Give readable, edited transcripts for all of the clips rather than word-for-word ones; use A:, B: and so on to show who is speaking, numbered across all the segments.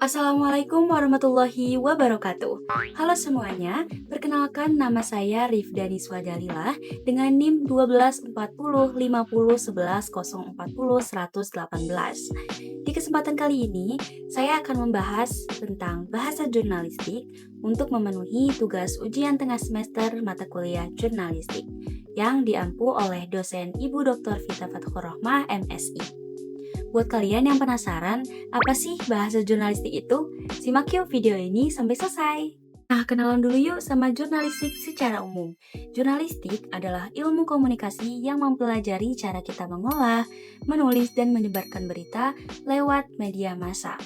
A: Assalamualaikum warahmatullahi wabarakatuh. Halo semuanya, perkenalkan nama saya Rifdani Swadalilah dengan NIM 12405011040118. Di kesempatan kali ini, saya akan membahas tentang bahasa jurnalistik untuk memenuhi tugas ujian tengah semester mata kuliah jurnalistik yang diampu oleh dosen Ibu Dr. Vita Fathurohmah MSI. Buat kalian yang penasaran, apa sih bahasa jurnalistik itu? Simak yuk video ini sampai selesai. Nah, kenalan dulu yuk sama jurnalistik secara umum. Jurnalistik adalah ilmu komunikasi yang mempelajari cara kita mengolah, menulis, dan menyebarkan berita lewat media massa.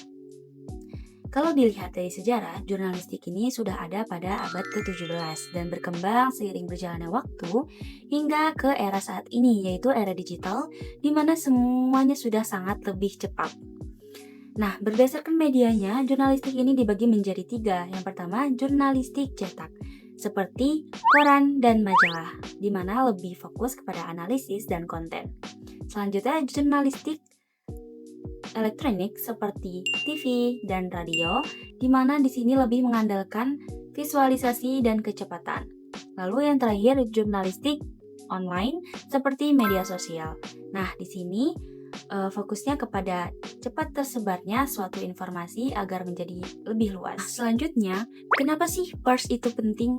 A: Kalau dilihat dari sejarah, jurnalistik ini sudah ada pada abad ke-17 dan berkembang seiring berjalannya waktu hingga ke era saat ini, yaitu era digital, di mana semuanya sudah sangat lebih cepat. Nah, berdasarkan medianya, jurnalistik ini dibagi menjadi 3. Yang pertama, jurnalistik cetak, seperti koran dan majalah, di mana lebih fokus kepada analisis dan konten. Selanjutnya, jurnalistik elektronik seperti TV dan radio, di mana di sini lebih mengandalkan visualisasi dan kecepatan. Lalu yang terakhir, jurnalistik online seperti media sosial. Nah, di sini fokusnya kepada cepat tersebarnya suatu informasi agar menjadi lebih luas. Nah, selanjutnya, kenapa sih pers itu penting?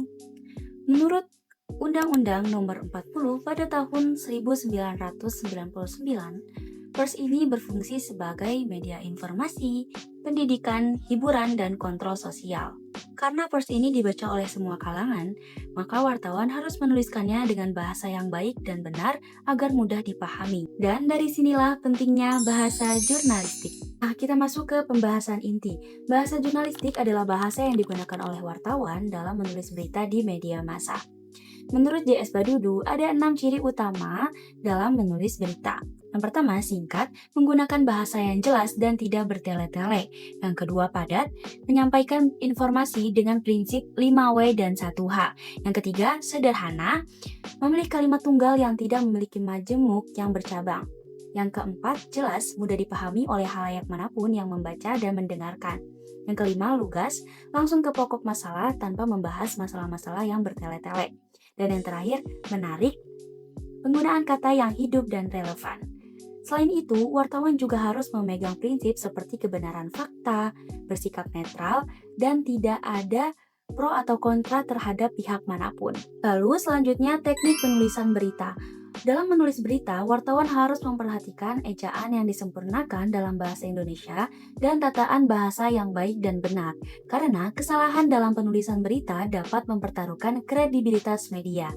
A: Menurut Undang-Undang Nomor 40 pada tahun 1999, pers ini berfungsi sebagai media informasi, pendidikan, hiburan, dan kontrol sosial. Karena pers ini dibaca oleh semua kalangan, maka wartawan harus menuliskannya dengan bahasa yang baik dan benar agar mudah dipahami. Dan dari sinilah pentingnya bahasa jurnalistik. Nah, kita masuk ke pembahasan inti. Bahasa jurnalistik adalah bahasa yang digunakan oleh wartawan dalam menulis berita di media massa. Menurut J.S. Badudu, ada 6 ciri utama dalam menulis berita. Yang pertama, singkat, menggunakan bahasa yang jelas dan tidak bertele-tele. Yang kedua, padat, menyampaikan informasi dengan prinsip 5W dan 1H. Yang ketiga, sederhana, memilih kalimat tunggal yang tidak memiliki majemuk yang bercabang. Yang keempat, jelas, mudah dipahami oleh halayak manapun yang membaca dan mendengarkan. Yang kelima, lugas, langsung ke pokok masalah tanpa membahas masalah-masalah yang bertele-tele. Dan yang terakhir, menarik, penggunaan kata yang hidup dan relevan. Selain itu, wartawan juga harus memegang prinsip seperti kebenaran fakta, bersikap netral, dan tidak ada pro atau kontra terhadap pihak manapun. Lalu selanjutnya, teknik penulisan berita. Dalam menulis berita, wartawan harus memperhatikan ejaan yang disempurnakan dalam bahasa Indonesia dan tataan bahasa yang baik dan benar, karena kesalahan dalam penulisan berita dapat mempertaruhkan kredibilitas media.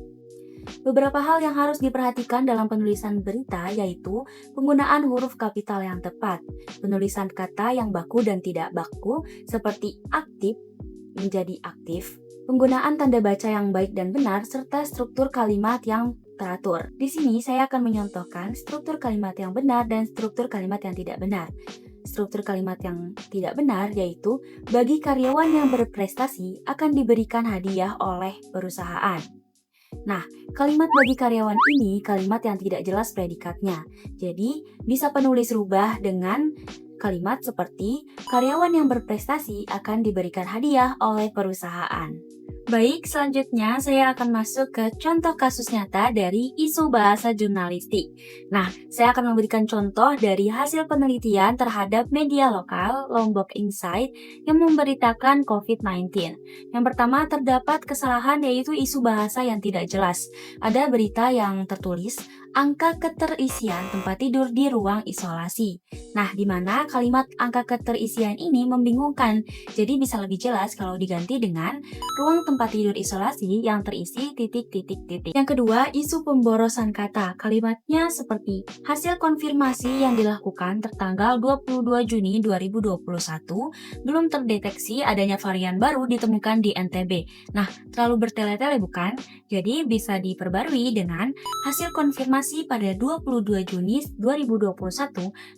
A: Beberapa hal yang harus diperhatikan dalam penulisan berita yaitu penggunaan huruf kapital yang tepat, penulisan kata yang baku dan tidak baku seperti aktif menjadi aktif, penggunaan tanda baca yang baik dan benar, serta struktur kalimat yang teratur. Di sini saya akan menyontohkan struktur kalimat yang benar dan struktur kalimat yang tidak benar. Struktur kalimat yang tidak benar yaitu bagi karyawan yang berprestasi akan diberikan hadiah oleh perusahaan. Nah, kalimat bagi karyawan ini kalimat yang tidak jelas predikatnya. Jadi, bisa penulis rubah dengan kalimat seperti karyawan yang berprestasi akan diberikan hadiah oleh perusahaan. Baik, selanjutnya saya akan masuk ke contoh kasus nyata dari isu bahasa jurnalistik. Nah, saya akan memberikan contoh dari hasil penelitian terhadap media lokal Lombok Insight yang memberitakan COVID-19. Yang pertama, terdapat kesalahan yaitu isu bahasa yang tidak jelas. Ada berita yang tertulis, angka keterisian tempat tidur di ruang isolasi. Nah, di mana kalimat angka keterisian ini membingungkan, jadi bisa lebih jelas kalau diganti dengan ruang tempat tidur isolasi yang terisi titik-titik-titik. Yang kedua, isu pemborosan kata. Kalimatnya seperti hasil konfirmasi yang dilakukan tertanggal 22 Juni 2021 belum terdeteksi adanya varian baru ditemukan di NTB. Nah, terlalu bertele-tele bukan? Jadi bisa diperbarui dengan hasil konfirmasi pada 22 Juni 2021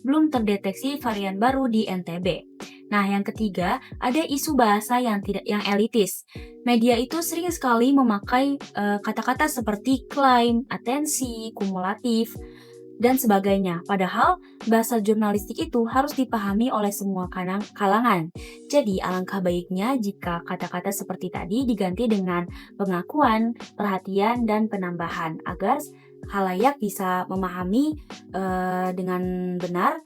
A: belum terdeteksi varian baru di NTB. Nah, yang ketiga, ada isu bahasa yang elitis. Media itu sering sekali memakai kata-kata seperti klaim, atensi, kumulatif, dan sebagainya. Padahal bahasa jurnalistik itu harus dipahami oleh semua kalangan. Jadi alangkah baiknya jika kata-kata seperti tadi diganti dengan pengakuan, perhatian, dan penambahan agar khalayak bisa memahami dengan benar,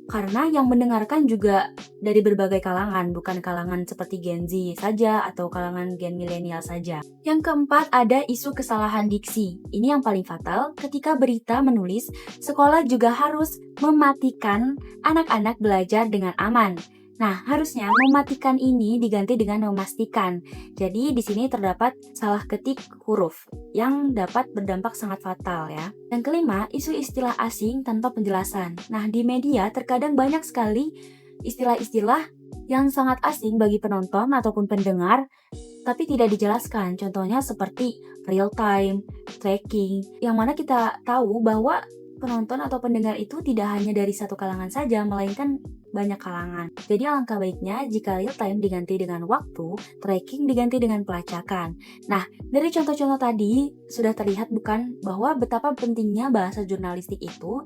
A: karena yang mendengarkan juga dari berbagai kalangan, bukan kalangan seperti Gen Z saja atau kalangan Gen milenial saja. Yang keempat, ada isu kesalahan diksi. Ini yang paling fatal. Ketika berita menulis, sekolah juga harus mematikan anak-anak belajar dengan aman. Nah, harusnya mematikan ini diganti dengan memastikan. Jadi di sini terdapat salah ketik huruf yang dapat berdampak sangat fatal ya. Yang kelima, isu istilah asing tanpa penjelasan. Nah, di media terkadang banyak sekali istilah-istilah yang sangat asing bagi penonton ataupun pendengar, tapi tidak dijelaskan. Contohnya seperti real time, tracking, yang mana kita tahu bahwa penonton atau pendengar itu tidak hanya dari satu kalangan saja, melainkan banyak kalangan. Jadi alangkah baiknya jika real time diganti dengan waktu, tracking diganti dengan pelacakan. Nah, dari contoh-contoh tadi sudah terlihat bukan bahwa betapa pentingnya bahasa jurnalistik itu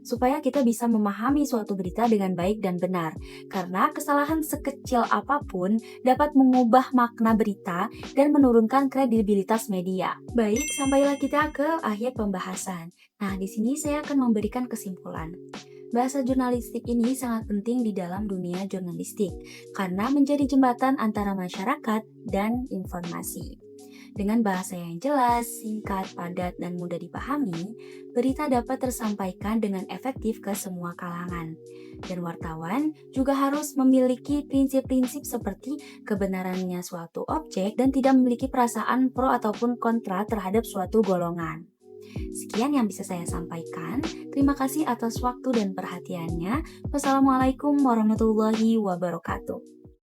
A: supaya kita bisa memahami suatu berita dengan baik dan benar. Karena kesalahan sekecil apapun dapat mengubah makna berita dan menurunkan kredibilitas media. Baik, sampailah kita ke akhir pembahasan. Nah, di sini saya akan memberikan kesimpulan. Bahasa jurnalistik ini sangat penting di dalam dunia jurnalistik karena menjadi jembatan antara masyarakat dan informasi. Dengan bahasa yang jelas, singkat, padat, dan mudah dipahami, berita dapat tersampaikan dengan efektif ke semua kalangan. Dan wartawan juga harus memiliki prinsip-prinsip seperti kebenarannya suatu objek dan tidak memiliki perasaan pro ataupun kontra terhadap suatu golongan. Sekian yang bisa saya sampaikan. Terima kasih atas waktu dan perhatiannya. Wassalamualaikum warahmatullahi wabarakatuh.